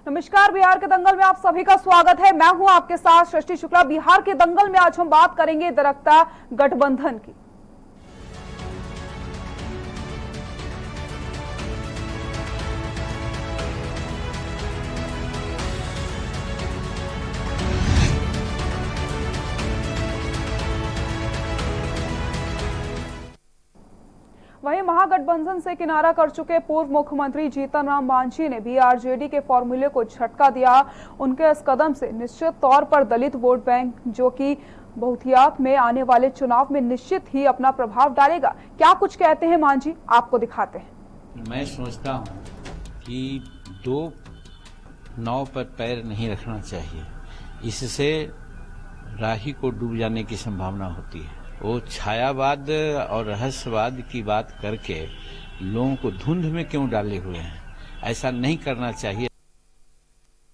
नमस्कार। बिहार के दंगल में आप सभी का स्वागत है। मैं हूं आपके साथ सृष्टि शुक्ला। बिहार के दंगल में आज हम बात करेंगे दरकता गठबंधन की। वहीं महागठबंधन से किनारा कर चुके पूर्व मुख्यमंत्री जीतन राम मांझी ने भी आरजेडी के फॉर्मूले को झटका दिया। उनके इस कदम से निश्चित तौर पर दलित वोट बैंक, जो कि बहुथियात में आने वाले चुनाव में निश्चित ही अपना प्रभाव डालेगा। क्या कुछ कहते हैं मांझी, आपको दिखाते हैं। मैं सोचता हूं कि दो नाव पर पैर नहीं रखना चाहिए, इससे राही को डूब जाने की संभावना होती है। वो छायावाद और रहस्यवाद की बात करके लोगों को धुंध में क्यों डाले हुए हैं, ऐसा नहीं करना चाहिए।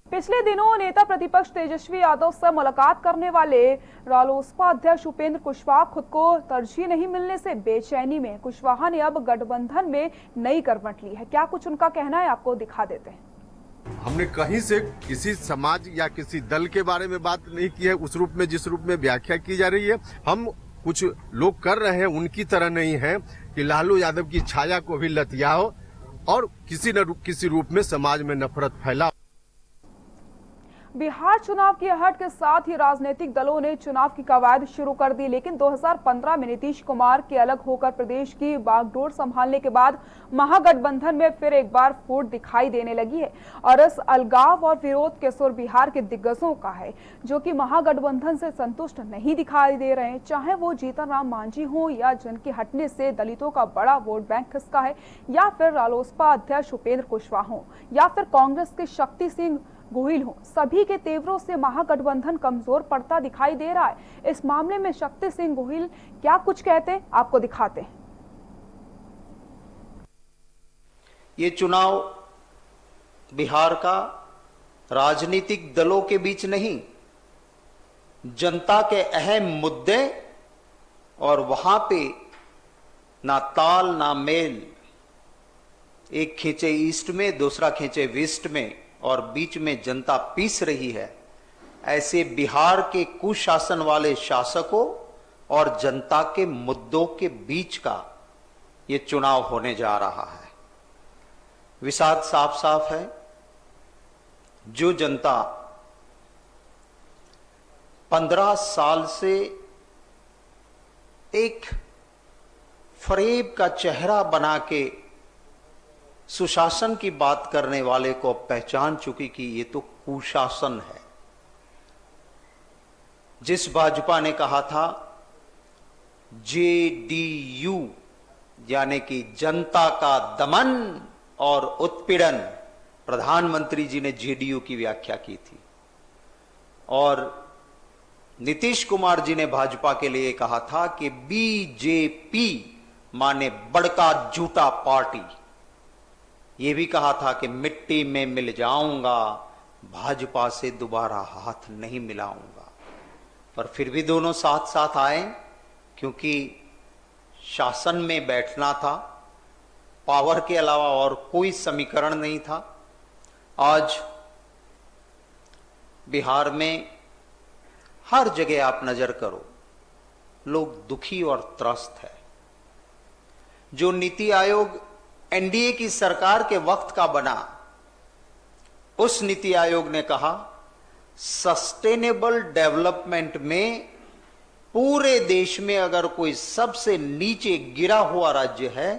पिछले दिनों नेता प्रतिपक्ष तेजस्वी यादव से मुलाकात करने वाले रालोसपा अध्यक्ष उपेंद्र कुशवाहा खुद को तरजीह नहीं मिलने से बेचैनी में कुशवाहा ने अब गठबंधन में नई करवट ली है। क्या कुछ उनका कहना है, आपको दिखा देते हैं। हमने कहीं से किसी समाज या किसी दल के बारे में बात नहीं की है, उस रूप में जिस रूप में व्याख्या की जा रही है। हम कुछ लोग कर रहे हैं उनकी तरह नहीं है कि लालू यादव की छाया को भी लतियाओ और किसी न किसी रूप में समाज में नफरत फैलाओ। बिहार चुनाव की आहट के साथ ही राजनीतिक दलों ने चुनाव की कवायद शुरू कर दी, लेकिन 2015 में नीतीश कुमार के अलग होकर प्रदेश की बागडोर संभालने के बाद महागठबंधन में फिर एक बार फूट दिखाई देने लगी है। और इस अलगाव और विरोध के सुर बिहार के दिग्गजों का है, जो कि महागठबंधन से संतुष्ट नहीं दिखाई दे रहे हैं। चाहे वो जीतन राम मांझी हो, या जिनके हटने से दलितों का बड़ा वोट बैंक खिसका है, या फिर रालोसपा अध्यक्ष उपेंद्र कुशवाहा हो, या फिर कांग्रेस के शक्ति सिंह गोहिल हो, सभी के तेवरों से महागठबंधन कमजोर पड़ता दिखाई दे रहा है। इस मामले में शक्ति सिंह गोहिल क्या कुछ कहते हैं, आपको दिखाते हैं। ये चुनाव बिहार का राजनीतिक दलों के बीच नहीं, जनता के अहम मुद्दे और वहां पे ना ताल ना मेल, एक खींचे ईस्ट में दूसरा खींचे वेस्ट में और बीच में जनता पीस रही है। ऐसे बिहार के कुशासन वाले शासकों और जनता के मुद्दों के बीच का ये चुनाव होने जा रहा है। विषाद साफ साफ है। जो जनता 15 साल से एक फरेब का चेहरा बना के सुशासन की बात करने वाले को पहचान चुकी कि ये तो कुशासन है। जिस भाजपा ने कहा था जेडीयू यानी कि जनता का दमन और उत्पीड़न, प्रधानमंत्री जी ने जेडीयू की व्याख्या की थी। और नीतीश कुमार जी ने भाजपा के लिए कहा था कि बीजेपी माने बड़का झूठा पार्टी। ये भी कहा था कि मिट्टी में मिल जाऊंगा, भाजपा से दोबारा हाथ नहीं मिलाऊंगा। पर फिर भी दोनों साथ साथ आए, क्योंकि शासन में बैठना था, पावर के अलावा और कोई समीकरण नहीं था। आज बिहार में हर जगह आप नजर करो, लोग दुखी और त्रस्त है। जो नीति आयोग एनडीए की सरकार के वक्त का बना, उस नीति आयोग ने कहा सस्टेनेबल डेवलपमेंट में पूरे देश में अगर कोई सबसे नीचे गिरा हुआ राज्य है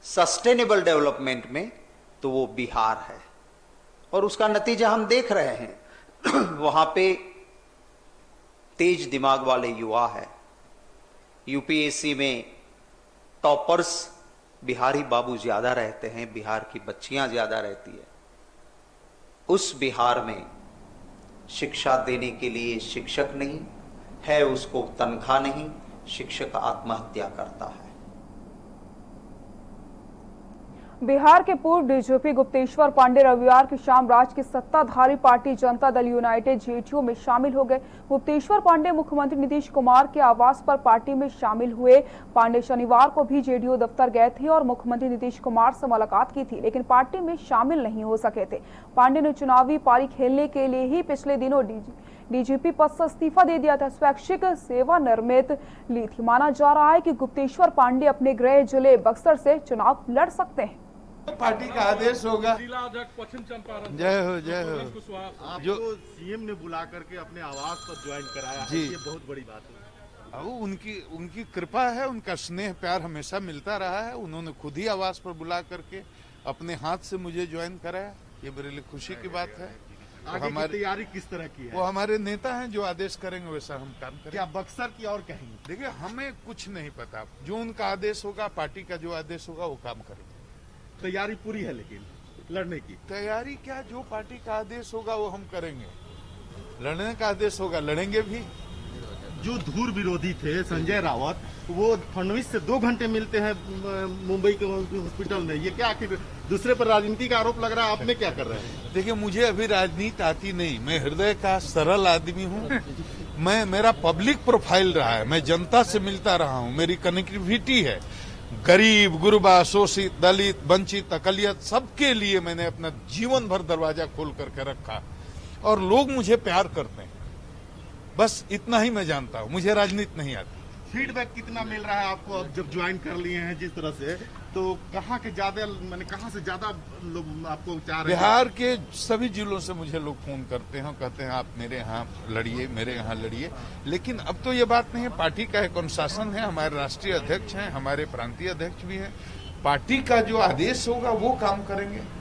सस्टेनेबल डेवलपमेंट में, तो वो बिहार है। और उसका नतीजा हम देख रहे हैं। वहां पे तेज दिमाग वाले युवा है। यूपीएससी में टॉपर्स बिहारी बाबू ज्यादा रहते हैं, बिहार की बच्चियां ज्यादा रहती है। उस बिहार में शिक्षा देने के लिए शिक्षक नहीं है, उसको तनख्वाह नहीं, शिक्षक आत्महत्या करता है। बिहार के पूर्व डीजीपी गुप्तेश्वर पांडे रविवार की शाम राज्य की सत्ताधारी party Janata Dal United JDU में शामिल हो गए। गुप्तेश्वर पांडे मुख्यमंत्री नीतीश कुमार के आवास पर पार्टी में शामिल हुए। पांडे शनिवार को भी जेडीयू दफ्तर गए थे और मुख्यमंत्री नीतीश कुमार से मुलाकात की थी, लेकिन पार्टी में शामिल नहीं हो सके थे। पांडे ने चुनावी पारी खेलने के लिए ही पिछले दिनों डीजीपी पद से इस्तीफा दे दिया था। स्वैच्छिक सेवानिवृत्त ली थी। माना जा रहा है कि गुप्तेश्वर पांडे अपने गृह जिले बक्सर से चुनाव लड़ सकते हैं। पार्टी का आदेश होगा। जिला अध्यक्ष पश्चिम चंपारण जय हो जय हो। आपको सीएम ने बुला करके अपने आवास पर ज्वाइन कराया जी। है, ये बहुत बड़ी बात है। अब उनकी कृपा है, उनका स्नेह प्यार हमेशा मिलता रहा है। उन्होंने खुद ही आवास पर बुला करके अपने हाथ से मुझे ज्वाइन कराया, ये मेरे लिए खुशी की बात है। आगे की तैयारी किस तरह की है? वो हमारे नेता हैं, जो आदेश करेंगे वैसा हम काम करेंगे। क्या बक्सर की और कहेंगे? देखिए, हमें कुछ नहीं पता, जो उनका आदेश होगा, पार्टी का जो आदेश होगा वो काम करेंगे। तैयारी पूरी है लेकिन लड़ने की? तैयारी क्या, जो पार्टी का आदेश होगा वो हम करेंगे। लड़ने का आदेश होगा, लड़ेंगे भी। जो धूर विरोधी थे संजय रावत, वो फडणवीस से 2 घंटे मिलते हैं मुंबई के हॉस्पिटल में। ये क्या आखिर दूसरे पर राजनीति का आरोप लग रहा है, आप में क्या कर रहे हैं? देखिए, मुझे अभी राजनीति आती नहीं। मैं हृदय का सरल आदमी हूँ। मेरा पब्लिक प्रोफाइल रहा है, मैं जनता से मिलता रहा हूँ, मेरी कनेक्टिविटी है। गरीब, गुरबा, शोषित, दलित, वंचित, अकलियत, सबके लिए मैंने अपना जीवन भर दरवाजा खोल करके रखा और लोग मुझे प्यार करते हैं। बस इतना ही मैं जानता हूँ, मुझे राजनीति नहीं आती। फीडबैक कितना मिल रहा है आपको अब जब ज्वाइन कर लिए हैं जिस तरह से? तो कहाँ के ज्यादा, मैंने कहाँ से ज्यादा लोग आपको चाह रहे हैं? बिहार के सभी जिलों से मुझे लोग फोन करते हैं, कहते हैं आप मेरे यहाँ लड़िए, मेरे यहाँ लड़िए। लेकिन अब तो ये बात नहीं है, पार्टी का एक अनुशासन है, हमारे राष्ट्रीय अध्यक्ष हैं, हमारे प्रांतीय अध्यक्ष भी हैं। पार्टी का जो आदेश होगा वो काम करेंगे।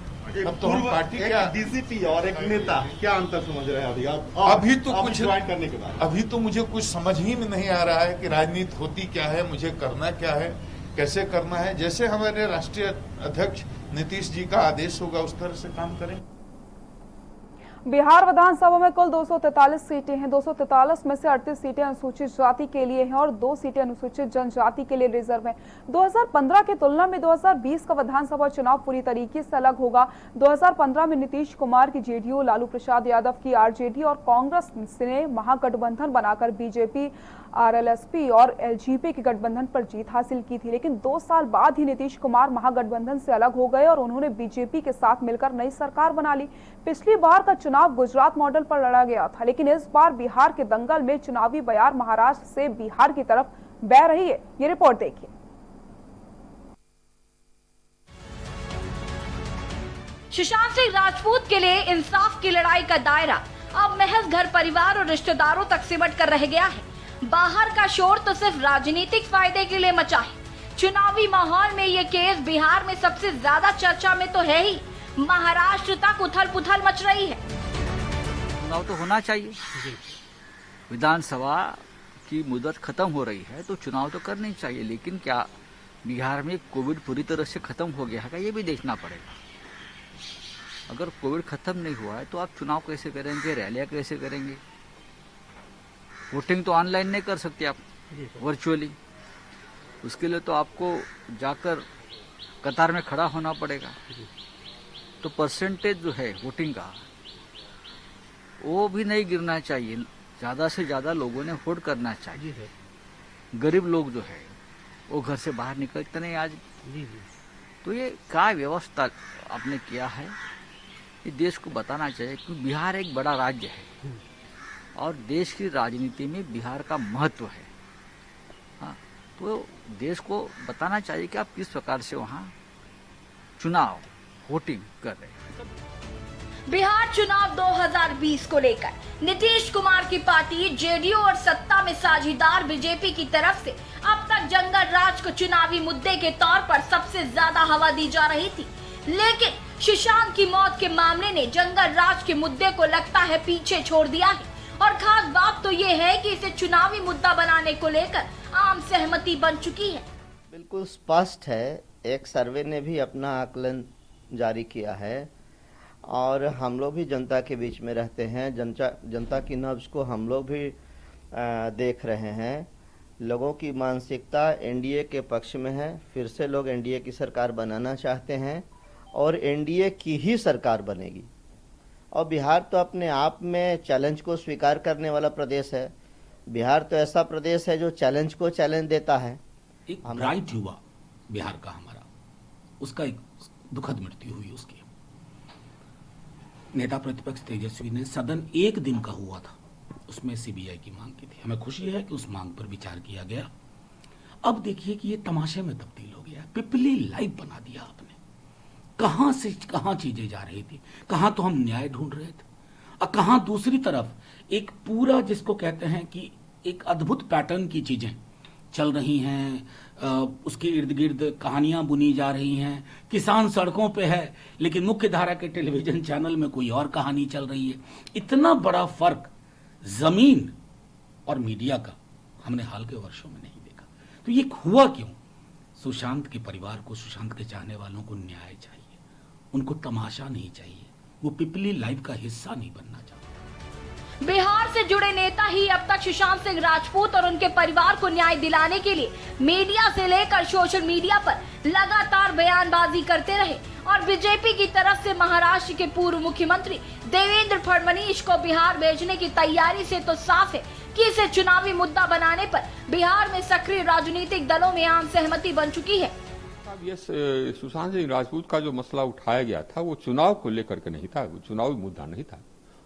अब तो हम पार्टी का डीजीपी और एक नेता, क्या अंतर समझ रहे हैं अभी आप? अभी तो कुछ ज्वाइन करने के बाद अभी तो मुझे कुछ समझ ही में नहीं आ रहा है कि राजनीति होती क्या है, मुझे करना क्या है, कैसे करना है। जैसे हमारे राष्ट्रीय अध्यक्ष नीतीश जी का आदेश होगा उस तरह से काम करेंगे। बिहार विधानसभा में कुल 243 सीटें हैं। 243 में से 38 सीटें अनुसूचित जाति के लिए हैं और 2 सीटें अनुसूचित जनजाति के लिए रिजर्व हैं। 2015 की तुलना में 2020 का विधानसभा चुनाव पूरी तरीके से अलग होगा। 2015 में नीतीश कुमार की जेडीयू, लालू प्रसाद यादव की आरजेडी और कांग्रेस ने महागठबंधन बनाकर बीजेपी, आरएलएसपी और एलजेपी के गठबंधन पर जीत हासिल की थी। लेकिन 2 साल बाद ही नीतीश कुमार महागठबंधन से अलग हो गए और उन्होंने बीजेपी के साथ मिलकर नई सरकार बना ली। पिछली बार का चुनाव गुजरात मॉडल पर लड़ा गया था, लेकिन इस बार बिहार के दंगल में चुनावी बयार महाराष्ट्र से बिहार की तरफ बह रही है। ये रिपोर्ट देखिए। सुशांत सिंह राजपूत के लिए इंसाफ की लड़ाई का दायरा अब महज घर परिवार और रिश्तेदारों तक सिमट कर रह गया है। बाहर का शोर तो सिर्फ राजनीतिक फायदे के लिए मचा है। चुनावी माहौल में ये केस बिहार में सबसे ज्यादा चर्चा में तो है ही, महाराष्ट्र तक उथल पुथल मच रही है। चुनाव तो होना चाहिए, विधानसभा की मुदत खत्म हो रही है तो चुनाव तो करना ही चाहिए। लेकिन क्या बिहार में कोविड पूरी तरह से खत्म हो गया है क्या, ये भी देखना पड़ेगा। अगर कोविड खत्म नहीं हुआ है तो आप चुनाव कैसे करेंगे, रैलियां कैसे करेंगे? वोटिंग तो ऑनलाइन नहीं कर सकते आप, वर्चुअली। उसके लिए तो आपको जाकर कतार में खड़ा होना पड़ेगा। तो परसेंटेज जो है वोटिंग का वो भी नहीं गिरना चाहिए, ज्यादा से ज्यादा लोगों ने वोट करना चाहिए। गरीब लोग जो है वो घर से बाहर निकलते नहीं आज। तो ये क्या व्यवस्था आपने किया है, ये देश को बताना चाहिए कि बिहार एक बड़ा राज्य है और देश की राजनीति में बिहार का महत्व है। हाँ, तो देश को बताना चाहिए कि आप किस प्रकार से वहाँ चुनाव वोटिंग कर रहे हैं। बिहार चुनाव 2020 को लेकर नीतीश कुमार की पार्टी जेडीयू और सत्ता में साझीदार बीजेपी की तरफ से अब तक जंगल राज को चुनावी मुद्दे के तौर पर सबसे ज्यादा हवा दी जा रही थी। लेकिन सुशांत की मौत के मामले ने जंगल राज के मुद्दे को लगता है पीछे छोड़ दिया है। और खास बात तो ये है कि इसे चुनावी मुद्दा बनाने को लेकर आम सहमति बन चुकी है। बिल्कुल स्पष्ट है, एक सर्वे ने भी अपना आकलन जारी किया है और हम लोग भी जनता के बीच में रहते हैं। जनता की नब्ज को हम लोग भी देख रहे हैं। लोगों की मानसिकता एनडीए के पक्ष में है, फिर से लोग एनडीए की सरकार बनाना चाहते हैं। और एनडीए की ही सरकार बनेगी। और बिहार तो अपने आप में चैलेंज को स्वीकार करने वाला प्रदेश है। बिहार तो ऐसा प्रदेश है जो चैलेंज को चैलेंज देता है। एक ब्राइट युवा बिहार का हमारा, उसका एक दुखद मृत्यु हुई उसकी। नेता प्रतिपक्ष तेजस्वी ने सदन एक दिन का हुआ था, उसमें सीबीआई की मांग की थी। हमें खुशी है कि उस मांग पर विचार किया गया। अब देखिए कि ये तमाशे में तब्दील हो गया, पिपली लाइव बना दिया आपने। कहां से कहां चीजें जा रही थी, कहां तो हम न्याय ढूंढ रहे थे और कहां दूसरी तरफ एक पूरा जिसको कहते हैं कि एक अद्भुत पैटर्न की चीजें चल रही हैं। उसके इर्द गिर्द कहानियां बुनी जा रही हैं। किसान सड़कों पे है लेकिन मुख्य धारा के टेलीविजन चैनल में कोई और कहानी चल रही है। इतना बड़ा फर्क जमीन और मीडिया का हमने हाल के वर्षों में नहीं देखा। तो ये हुआ क्यों? सुशांत के परिवार को, सुशांत के चाहने वालों को न्याय चाहिए, उनको तमाशा नहीं चाहिए, वो पिपली लाइव का हिस्सा नहीं बनना चाहते। बिहार से जुड़े नेता ही अब तक सुशांत सिंह राजपूत और उनके परिवार को न्याय दिलाने के लिए मीडिया से लेकर सोशल मीडिया पर लगातार बयानबाजी करते रहे और बीजेपी की तरफ से महाराष्ट्र के पूर्व मुख्यमंत्री देवेंद्र फडणवीस को बिहार भेजने की तैयारी से तो साफ है कि इसे चुनावी मुद्दा बनाने पर बिहार में सक्रिय राजनीतिक दलों में आम सहमति बन चुकी है। ये सुशांत सिंह राजपूत का जो मसला उठाया गया था वो चुनाव को लेकर के नहीं था, वो चुनावी मुद्दा नहीं था,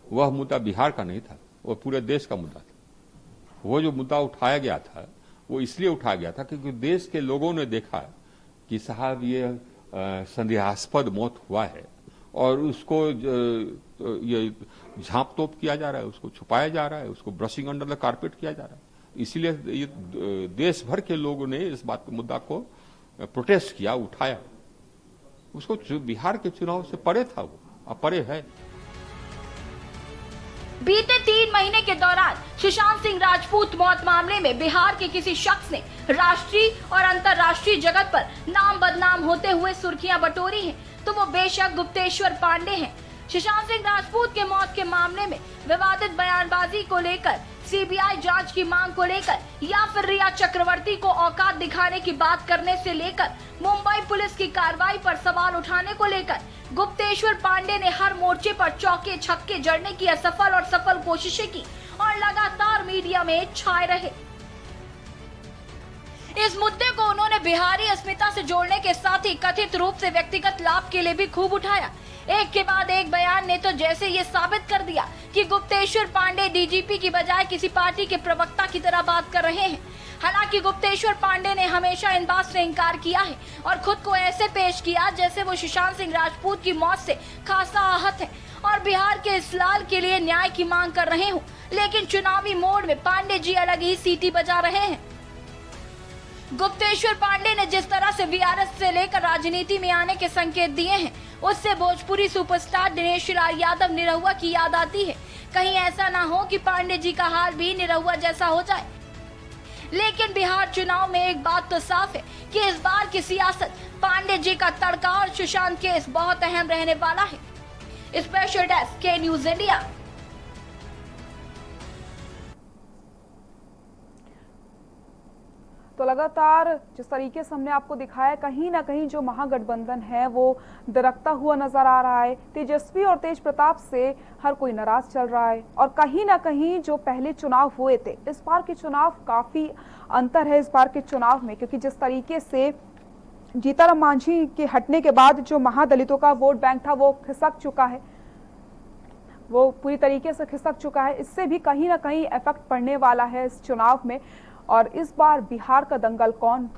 वह मुद्दा बिहार का नहीं था, वह पूरे देश का मुद्दा था। वो जो मुद्दा उठाया गया था वो इसलिए उठाया गया था क्योंकि देश के लोगों ने देखा कि साहब ये संदेहास्पद मौत हुआ है और उसको ये झांप तोप किया जा रहा है, उसको छुपाया जा रहा है, उसको ब्रशिंग अंडर द कारपेट किया जा रहा है। इसलिए ये देश भर के लोगों ने इस बात के मुद्दा को प्रोटेस्ट किया, उठाया। उसको बिहार के चुनाव से परे था, वो अब परे है। बीते 3 महीने के दौरान सुशांत सिंह राजपूत मौत मामले में बिहार के किसी शख्स ने राष्ट्रीय और अंतर्राष्ट्रीय जगत पर नाम बदनाम होते हुए सुर्खियां बटोरी हैं, तो वो बेशक गुप्तेश्वर पांडे हैं। सुशांत सिंह राजपूत के मौत के मामले में विवादित बयानबाजी को लेकर, सीबीआई जांच की मांग को लेकर या फिर रिया चक्रवर्ती को औकात दिखाने की बात करने से लेकर मुंबई पुलिस की कार्रवाई पर सवाल उठाने को लेकर गुप्तेश्वर पांडे ने हर मोर्चे पर चौके छक्के जड़ने की असफल और सफल कोशिशें की और लगातार मीडिया में छाए रहे। इस मुद्दे को उन्होंने बिहारी अस्मिता से जोड़ने के साथ ही कथित रूप से व्यक्तिगत लाभ के लिए भी खूब उठाया। एक के बाद एक बयान ने तो जैसे ये साबित कर दिया कि गुप्तेश्वर पांडे डीजीपी की बजाय किसी पार्टी के प्रवक्ता की तरह बात कर रहे हैं। हालांकि गुप्तेश्वर पांडे ने हमेशा इन बात से इनकार किया है और खुद को ऐसे पेश किया जैसे वो सुशांत सिंह राजपूत की मौत से खासा आहत है और बिहार के इस लाल के लिए न्याय की मांग कर रहे हो। लेकिन चुनावी मोड में पांडे जी अलग ही सीटी बजा रहे हैं। गुप्तेश्वर पांडे ने जिस तरह से वीआरएस से लेकर राजनीति में आने के संकेत दिए हैं, उससे भोजपुरी सुपरस्टार दिनेश लाल यादव निरहुआ की याद आती है। कहीं ऐसा ना हो कि पांडे जी का हाल भी निरहुआ जैसा हो जाए। लेकिन बिहार चुनाव में एक बात तो साफ है कि इस बार की सियासत पांडे जी का तड़का और सुशांत केस बहुत अहम रहने वाला है। स्पेशल डेस्क के न्यूज इंडिया। तो लगातार जिस तरीके से हमने आपको दिखाया, कहीं ना कहीं जो महागठबंधन है वो दरकता हुआ नजर आ रहा है। तेजस्वी और तेज प्रताप से हर कोई नाराज चल रहा है और कहीं ना कहीं जो पहले चुनाव हुए थे, इस बार के चुनाव काफी अंतर है इस बार के चुनाव में, क्योंकि जिस तरीके से जीतन मांझी के हटने के बाद जो महादलितों का वोट बैंक था वो खिसक चुका है, वो पूरी तरीके से खिसक चुका है। इससे भी कहीं ना कहीं इफेक्ट पड़ने वाला है इस चुनाव में। और इस बार बिहार का दंगल कौन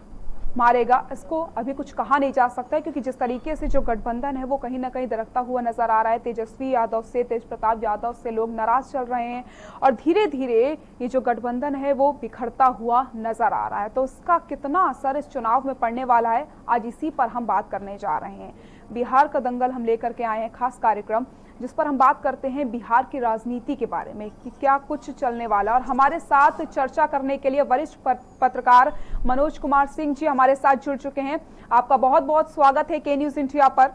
मारेगा, इसको अभी कुछ कहा नहीं जा सकता है, क्योंकि जिस तरीके से जो गठबंधन है वो कहीं ना कहीं दरकता हुआ नजर आ रहा है। तेजस्वी यादव से, तेज प्रताप यादव से लोग नाराज चल रहे हैं और धीरे धीरे ये जो गठबंधन है वो बिखरता हुआ नजर आ रहा है। तो इसका कितना असर इस चुनाव में पड़ने वाला है, आज इसी पर हम बात करने जा रहे हैं। बिहार का दंगल हम लेकर के आए हैं खास कार्यक्रम, जिस पर हम बात करते हैं बिहार की राजनीति के बारे में कि क्या कुछ चलने वाला। और हमारे साथ चर्चा करने के लिए वरिष्ठ पत्रकार मनोज कुमार सिंह जी हमारे साथ जुड़ चुके हैं। आपका बहुत बहुत स्वागत है के न्यूज इंडिया पर।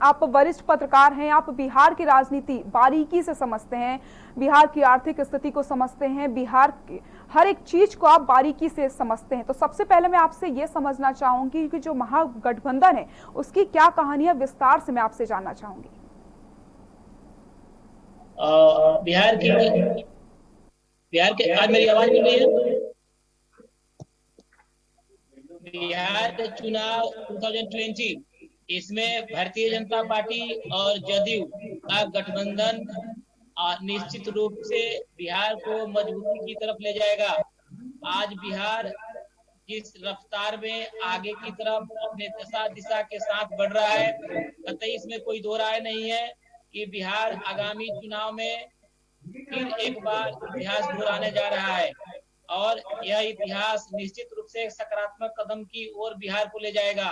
आप वरिष्ठ पत्रकार हैं, आप बिहार की राजनीति बारीकी से समझते हैं, बिहार की आर्थिक स्थिति को समझते हैं, बिहार की हर एक चीज को आप बारीकी से समझते हैं। तो सबसे पहले मैं आपसे ये समझना चाहूंगी कि जो महागठबंधन है उसकी क्या कहानी है, विस्तार से मैं आपसे जानना चाहूंगी। बिहार के आज मेरी आवाज मिल रही है? बिहार चुनाव 2020 इसमें भारतीय जनता पार्टी और जदयू का गठबंधन निश्चित रूप से बिहार को मजबूती की तरफ ले जाएगा। आज बिहार जिस रफ्तार में आगे की तरफ अपने दिशा के साथ बढ़ रहा है, कतई इसमें कोई दो राय नहीं है कि बिहार आगामी चुनाव में फिर एक बार इतिहास दोहराने जा रहा है और यह इतिहास निश्चित रूप से एक सकारात्मक कदम की ओर बिहार को ले जाएगा।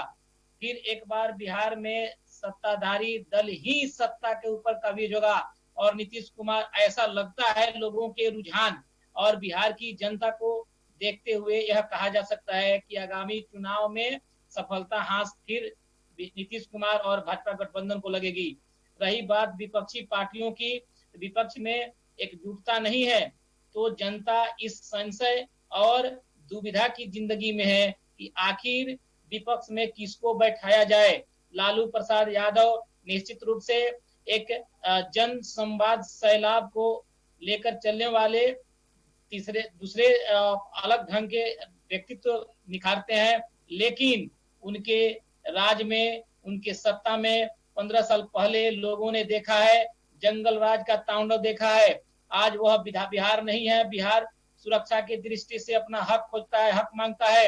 फिर एक बार बिहार में सत्ताधारी दल ही सत्ता के ऊपर कब्जा होगा और नीतीश कुमार, ऐसा लगता है लोगों के रुझान और बिहार की जनता को देखते हुए यह कहा जा सकता है कि आगामी चुनाव में सफलता हाथ फिर नीतीश कुमार और भाजपा गठबंधन को लगेगी। रही बात विपक्षी पार्टियों की, विपक्ष में एकजुटता नहीं है तो जनता इस संशय और दुविधा की जिंदगी में है कि आखिर विपक्ष में किसको बैठाया जाए। लालू प्रसाद यादव निश्चित रूप से एक जन संवाद सैलाब को लेकर चलने वाले दूसरे अलग ढंग के व्यक्तित्व निखारते हैं, लेकिन उनके राज में, उनके सत्ता में 15 साल पहले लोगों ने देखा है, जंगल राज का तांडव देखा है। आज वह बिहार नहीं है। बिहार सुरक्षा की दृष्टि से अपना हक खोजता है, हक मांगता है।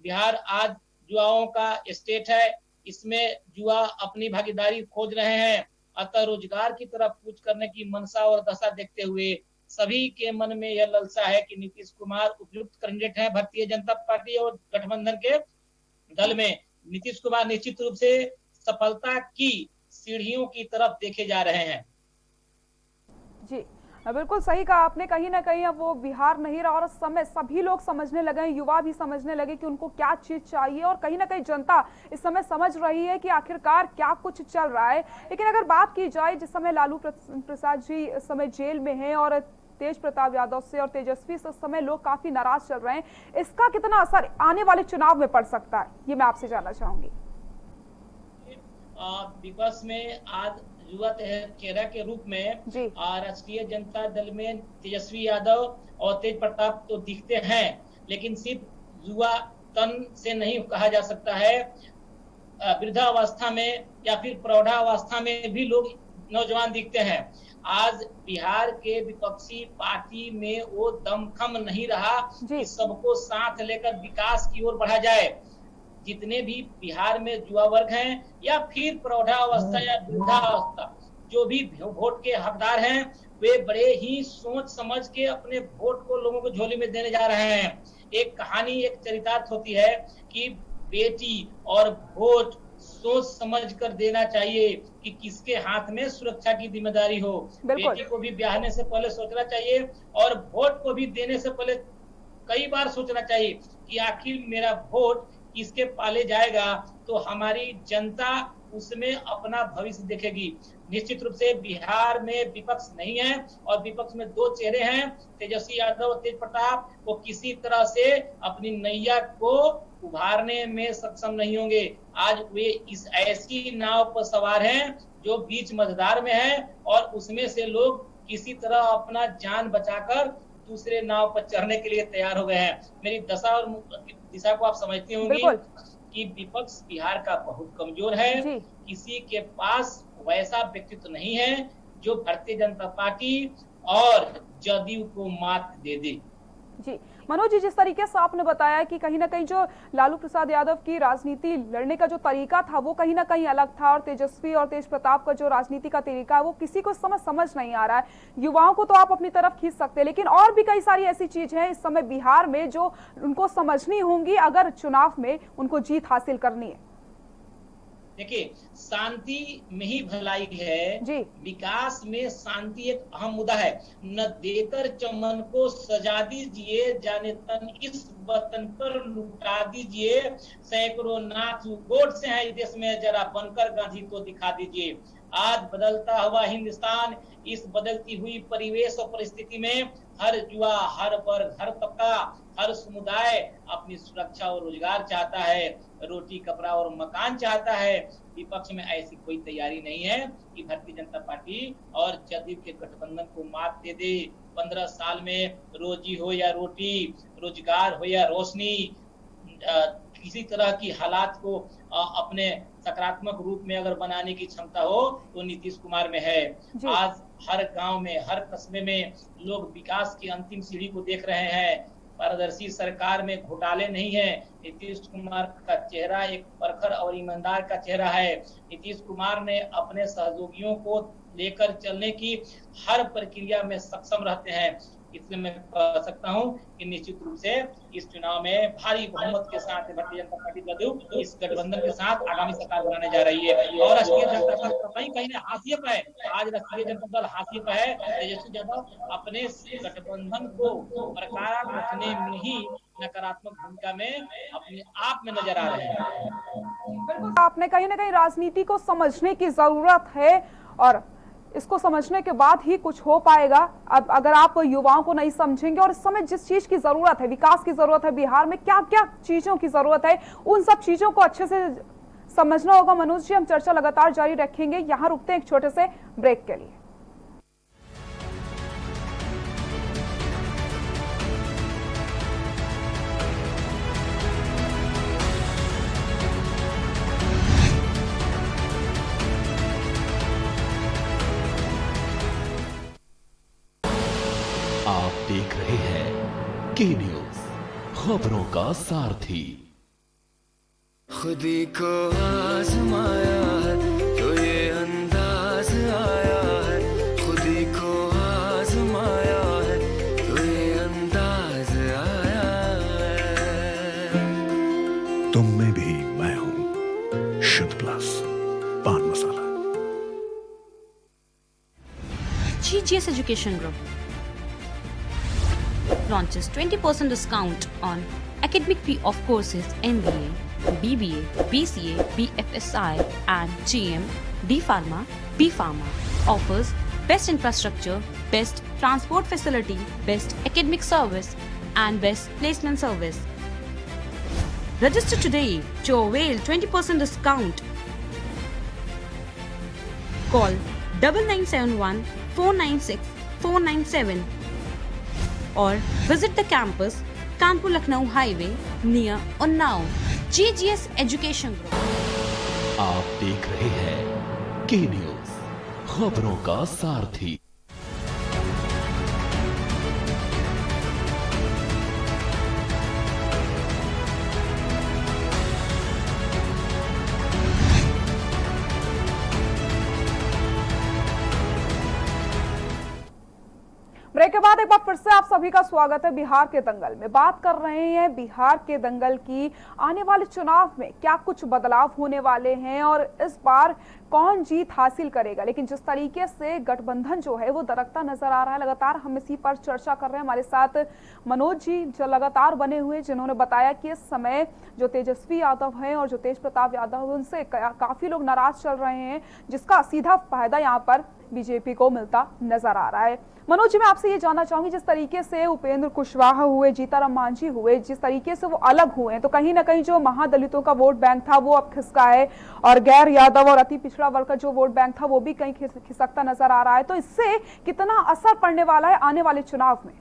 बिहार आज जुआओं का स्टेट है, इसमें जुआ अपनी भागीदारी खोज रहे हैं। अतः रोजगार की तरफ कूच करने की मनसा और दशा देखते हुए सभी के मन में यह लालसा है कि नीतीश कुमार उपयुक्त कैंडिडेट हैं। भारतीय जनता पार्टी और गठबंधन के दल में नीतीश कुमार निश्चित रूप से सफलता की सीढ़ियों की तरफ देखे जा रहे हैं। जी बिल्कुल सही कहा आपने। कहीं ना कहीं अब वो बिहार नहीं रहा और समय सभी लोग समझने लगे, युवा भी समझने लगे कि उनको क्या चीज चाहिए और कहीं ना कहीं जनता इस समय समझ रही है कि आखिरकार क्या कुछ चल रहा है। लेकिन अगर बात की जाए, जिस समय लालू प्रसाद जी इस समय जेल में हैं और तेज प्रताप यादव से और तेजस्वी से इस समय लोग काफी नाराज चल रहे हैं, इसका कितना असर आने वाले चुनाव में पड़ सकता है, ये मैं आपसे जानना चाहूंगी। विपक्ष में आज युवा चेहरा के रूप में राष्ट्रीय जनता दल में तेजस्वी यादव और तेज प्रताप तो दिखते हैं, लेकिन सिर्फ युवा तन से नहीं कहा जा सकता है। वृद्धावस्था में या फिर प्रौढ़ावस्था में भी लोग नौजवान दिखते हैं। आज बिहार के विपक्षी पार्टी में वो दमखम नहीं रहा कि सबको साथ लेकर विकास की ओर बढ़ा जाए। जितने भी बिहार में युवा वर्ग हैं या फिर प्रौढ़ावस्था या वृद्धावस्था, जो भी वोट के हकदार हैं, वे बड़े ही सोच समझ के अपने वोट को लोगों को झोली में देने जा रहे हैं। एक कहानी, एक चरितार्थ होती है कि बेटी और वोट सोच समझ कर देना चाहिए कि किसके हाथ में सुरक्षा की जिम्मेदारी हो। बेटी को भी ब्याहने से पहले सोचना चाहिए और वोट को भी देने से पहले कई बार सोचना चाहिए कि आखिर मेरा वोट किसके पाले जाएगा, तो हमारी जनता उसमें अपना भविष्य देखेगी। निश्चित रूप से बिहार में विपक्ष नहीं है और विपक्ष में दो चेहरे हैं, तेजस्वी यादव और तेज प्रताप। वो किसी तरह से अपनी नैया को उभारने में सक्षम नहीं होंगे। आज वे इस ऐसी नाव पर सवार हैं जो बीच मझधार में है और उसमें से लोग किसी तरह अपना जान बचाकर दूसरे नाव पर चढ़ने के लिए तैयार हो गए हैं। मेरी दशा और दिशा को आप समझती होंगी कि विपक्ष बिहार का बहुत कमजोर है। किसी के पास वैसा व्यक्तित्व नहीं है जो भारतीय जनता पार्टी और जदयू को मात दे दे। जी मनोज जी, जिस तरीके से आपने बताया कि कहीं ना कहीं जो लालू प्रसाद यादव की राजनीति लड़ने का जो तरीका था वो कहीं ना कहीं अलग था और तेजस्वी और तेज प्रताप का जो राजनीति का तरीका है वो किसी को समझ नहीं आ रहा है। युवाओं को तो आप अपनी तरफ खींच सकते हैं, लेकिन और भी कई सारी ऐसी चीज है इस समय बिहार में जो उनको समझनी होंगी अगर चुनाव में उनको जीत हासिल करनी है। देखिए, शांति में ही भलाई है जी। विकास में शांति एक अहम मुद्दा है। न देकर चमन को सजा दीजिए, जाने तन इस वतन पर लुटा दीजिए, सैकड़ों नाथ गोट से है इस देश में, जरा बनकर गांधी को दिखा दीजिए। आज बदलता हुआ हिंदुस्तान, इस बदलती हुई परिवेश और परिस्थिति में हर युवा, हर वर्ग, हर तबका, हर समुदाय अपनी सुरक्षा और रोजगार चाहता है, रोटी, कपड़ा और मकान चाहता है। विपक्ष में ऐसी कोई तैयारी नहीं है कि भारतीय जनता पार्टी और जदयू के गठबंधन को मात दे दे। 15 साल में रोजी हो या रोटी, रोजगार हो या रोशनी, किसी तरह की हालात को अपने सकारात्मक रूप में अगर बनाने की क्षमता हो तो नीतीश कुमार में है। आज हर गांव में, हर कस्बे में लोग विकास की अंतिम सीढ़ी को देख रहे हैं। पारदर्शी सरकार में घोटाले नहीं है। नीतीश कुमार का चेहरा एक प्रखर और ईमानदार का चेहरा है। नीतीश कुमार ने अपने सहयोगियों को लेकर चलने की हर प्रक्रिया में सक्षम रहते हैं। इसलिए मैं कह सकता हूं कि निश्चित रूप से इस चुनाव में भारी बहुमत के साथ भारतीय जनता पार्टी जदयू इस गठबंधन के साथ आगामी सरकार बनाने जा रही है। और राष्ट्रीय जनता दल कहीं न हाशिए पर है। आज राष्ट्रीय जनता दल हाशिए पर है। तेजस्वी यादव अपने गठबंधन को बरकरार रखने में ही नकारात्मक भूमिका में अपने आप में नजर आ रहे हैं। आपने कहीं ना कहीं राजनीति को समझने की जरूरत है और इसको समझने के बाद ही कुछ हो पाएगा। अब अगर आप युवाओं को नहीं समझेंगे और इस समय जिस चीज की जरूरत है, विकास की जरूरत है, बिहार में क्या क्या चीजों की जरूरत है, उन सब चीजों को अच्छे से समझना होगा। मनोज जी, हम चर्चा लगातार जारी रखेंगे। यहाँ रुकते हैं एक छोटे से ब्रेक के लिए। आप देख रहे हैं के न्यूज, खबरों का सारथी। खुदी को आजमाया है तो ये अंदाज आया है, खुदी को आजमाया है तो ये अंदाज आया है। तुम में भी मैं हूं, शुद्ध प्लस पान मसाला। GGS Education Group launches 20% discount on academic fee of courses MBA, BBA, BCA, BFSI and GM, D Pharma, B Pharma. Offers best infrastructure, best transport facility, best academic service and best placement service. Register today to avail 20% discount. Call 9971 496 497 or visit the campus Kanpur Lucknow Highway near Unnao. GGS Education Group. आप देख रहे हैं के news, खबरों का सारथी। Break के बाद एक बार फिर से आप सभी का स्वागत है बिहार के दंगल में। बात कर रहे हैं बिहार के दंगल की। आने वाले चुनाव में क्या कुछ बदलाव होने वाले हैं और इस बार कौन जीत हासिल करेगा। लेकिन जिस तरीके से गठबंधन जो है वो दरकता नजर आ रहा है, लगातार हम इसी पर चर्चा कर रहे हैं। हमारे साथ मनोज जी जो लगातार बने हुए, जिन्होंने बताया कि इस समय जो तेजस्वी यादव हैं और जो तेज प्रताप यादव हैं उनसे काफी लोग नाराज चल रहे हैं, जिसका सीधा फायदा यहाँ पर बीजेपी को मिलता नजर आ रहा है। मनोज जी, मैं आपसे ये जानना चाहूंगी, जिस तरीके से उपेंद्र कुशवाहा हुए, जीताराम मांझी हुए, जिस तरीके से वो अलग हुए हैं, तो कहीं ना कहीं जो महादलितों का वोट बैंक था वो अब खिसका है और गैर यादव और अति पिछड़ा वर्ग का जो वोट बैंक था वो भी कहीं खिसकता नजर आ रहा है। तो इससे कितना असर पड़ने वाला है आने वाले चुनाव में?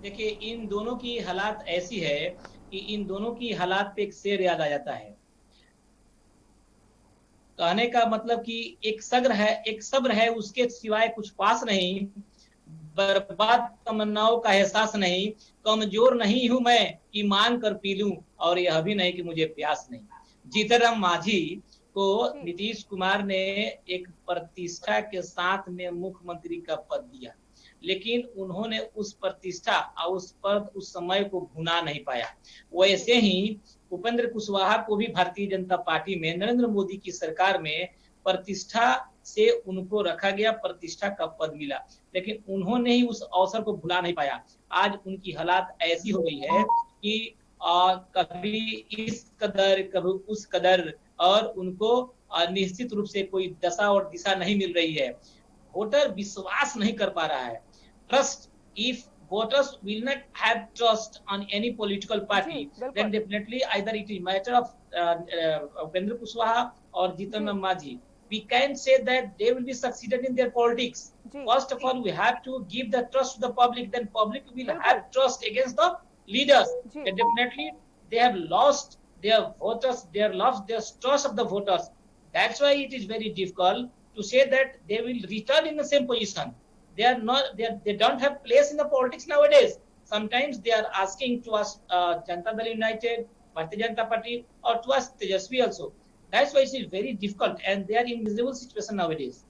देखिए, इन दोनों की हालात ऐसी है कि इन दोनों की हालात पे एक शेर याद आ जाता है। कहने का मतलब कि एक सब्र है उसके सिवाय कुछ पास नहीं, बर्बाद तमन्नाओं का एहसास नहीं, कमजोर नहीं हूं मैं कि मांग कर पी लूं और यह भी नहीं कि मुझे प्यास नहीं। जीतनराम मांझी को नीतीश कुमार ने एक प्रतिष्ठा के साथ में मुख्यमंत्री का पद दिया, लेकिन उन्होंने उस प्रतिष्ठा और उस समय को भुना नहीं पाया। वैसे ही उपेंद्र कुशवाहा को भी भारतीय जनता पार्टी में नरेंद्र मोदी की सरकार में प्रतिष्ठा से उनको रखा गया, प्रतिष्ठा का पद मिला, लेकिन उन्होंने ही उस अवसर को भुला नहीं पाया। आज उनकी हालात ऐसी हो गई है कि कभी इस कदर कभी उस कदर, और उनको निश्चित रूप से कोई दशा और दिशा नहीं मिल रही है। वोटर विश्वास नहीं कर पा रहा है। Trust, if voters will not have trust on any political party, then definitely either it is matter of Upendra Kushwaha or Jitan Ram Manjhi. We can say that they will be succeeded in their politics. First of all, we have to give the trust to the public, then public will have trust against the leaders. And definitely they have lost their voters, they have lost their trust of the voters. That's why it is very difficult to say that they will return in the same position. They are not, they don't have place in the politics nowadays. Sometimes they are asking to us Janata Dal United, Bharatiya Janata Party, or to us Tejasvi also. That's why it is very difficult and they are in miserable situation nowadays.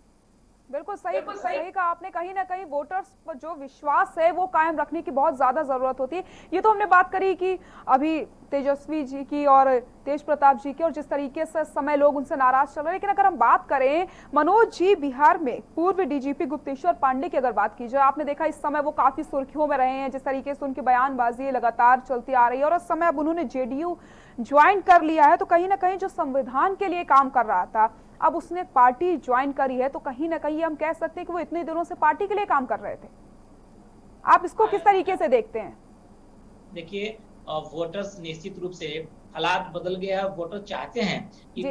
बिल्कुल सही कहा आपने। कहीं ना कहीं voters पर जो विश्वास है वो कायम रखने की बहुत ज्यादा जरूरत होती है। ये तो हमने बात करी कि अभी तेजस्वी जी की और तेज प्रताप जी की, और जिस तरीके से समय लोग उनसे नाराज चल रहे हैं, लेकिन अगर हम बात करें मनोज जी, बिहार में पूर्व डीजीपी गुप्तेश्वर पांडे की अगर बात की जाए, आपने देखा इस समय वो काफी सुर्खियों में रहे हैं, जिस तरीके से उनकी बयानबाजी लगातार चलती आ रही है, और इस समय अब उन्होंने जेडीयू ज्वाइन कर लिया है। तो कहीं ना कहीं जो संविधान के लिए काम कर रहा था, अब उसने पार्टी ज्वाइन करी है, तो कहीं ना कहीं हम कह सकते हैं कि वो इतने दिनों से पार्टी के लिए काम कर रहे थे। आप इसको किस तरीके से देखते हैं? देखिए, वोटर्स निश्चित रूप से हालात बदल गया है। वोटर चाहते हैं कि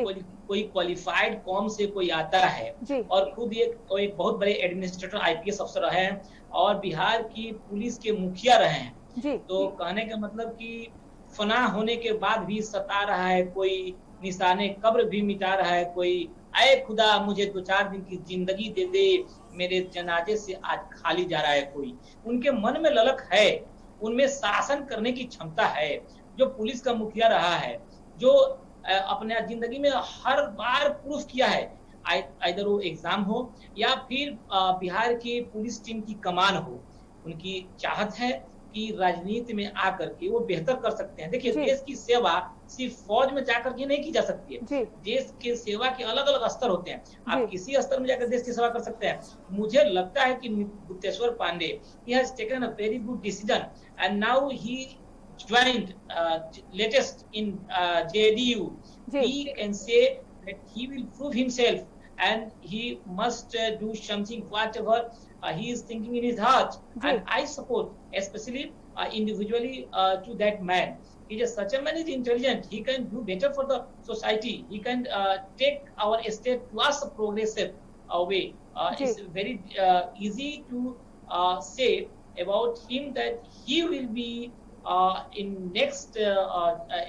कोई क्वालिफाइड कौम से कोई आता है और खुद एक बहुत बड़े एडमिनिस्ट्रेटर, आईपीएस अफसर रहे हैं और बिहार की पुलिस के मुखिया रहे हैं। तो कहने का मतलब कि फना होने के बाद भी सता रहा है, कोई निशाने कब्र भी मिटा रहा है, कोई आए खुदा मुझे 2-4 दिन की जिंदगी दे दे, मेरे जनाजे से आज खाली जा रहा है कोई। उनके मन में ललक है, उनमें शासन करने की क्षमता है। जो पुलिस का मुखिया रहा है, जो अपने जिंदगी में हर बार प्रूफ किया है, आइदर वो एग्जाम हो या फिर बिहार की पुलिस टीम की कमान हो, उनकी चाहत है कि राजनीति में आकर के वो बेहतर कर सकते हैं। देखिए, देश की सेवा सिर्फ फौज में जाकर के नहीं की जा सकती है। देश के सेवा के अलग अलग स्तर होते हैं। आप किसी स्तर में जाकर देश की सेवा कर सकते हैं। मुझे लगता है कि Gupteshwar Pandey he has taken a very good decision and now he joined latest in JDU. He can say that he will prove himself and he must do something whatever he is thinking in his heart, and I support especially individually to that man. He is such a man, is intelligent, he can do better for the society, he can take our state towards a progressive way. It's very easy to say about him that he will be in next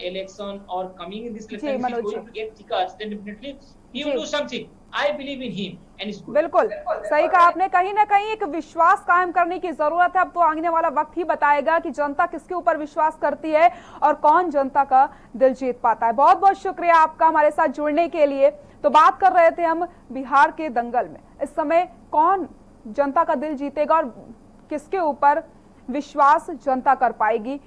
election or coming in this election, if he is going to get tickets, then definitely he will do something. I believe in him and it's good. बिल्कुल सही कहा आपने। कहीं ना कहीं एक विश्वास कायम करने की जरूरत है। अब तो आने वाला वक्त ही बताएगा कि जनता किसके ऊपर विश्वास करती है और कौन जनता का दिल जीत पाता है। बहुत बहुत शुक्रिया आपका हमारे साथ जुड़ने के लिए। तो बात कर रहे थे हम बिहार के दंगल में इस समय कौन जनता का दिल जीतेगा और किसके ऊपर विश्वास जनता कर पाएगी,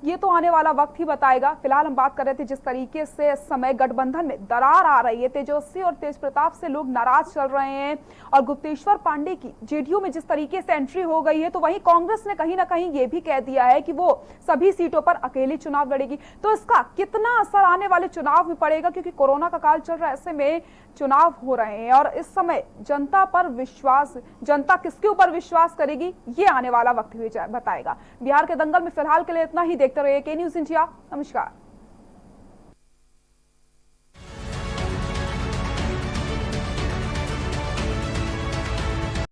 ये तो आने वाला वक्त ही बताएगा। फिलहाल हम बात कर रहे थे जिस तरीके से इस समय गठबंधन में दरार आ रही है, तेजस्वी और तेज प्रताप से लोग नाराज चल रहे हैं, और गुप्तेश्वर पांडे की जेडीयू में जिस तरीके से एंट्री हो गई है, तो वहीं कांग्रेस ने कहीं ना कहीं ये भी कह दिया है कि वो सभी सीटों पर अकेली चुनाव लड़ेगी। तो इसका कितना असर आने वाले चुनाव में पड़ेगा, क्योंकि कोरोना का काल चल रहा है, ऐसे में चुनाव हो रहे हैं और इस समय जनता पर विश्वास, जनता किसके ऊपर विश्वास करेगी, ये आने वाला वक्त भी बताएगा। बिहार के दंगल में फिलहाल के लिए इतना ही। देखते रहिए के न्यूज़ इंडिया। नमस्कार।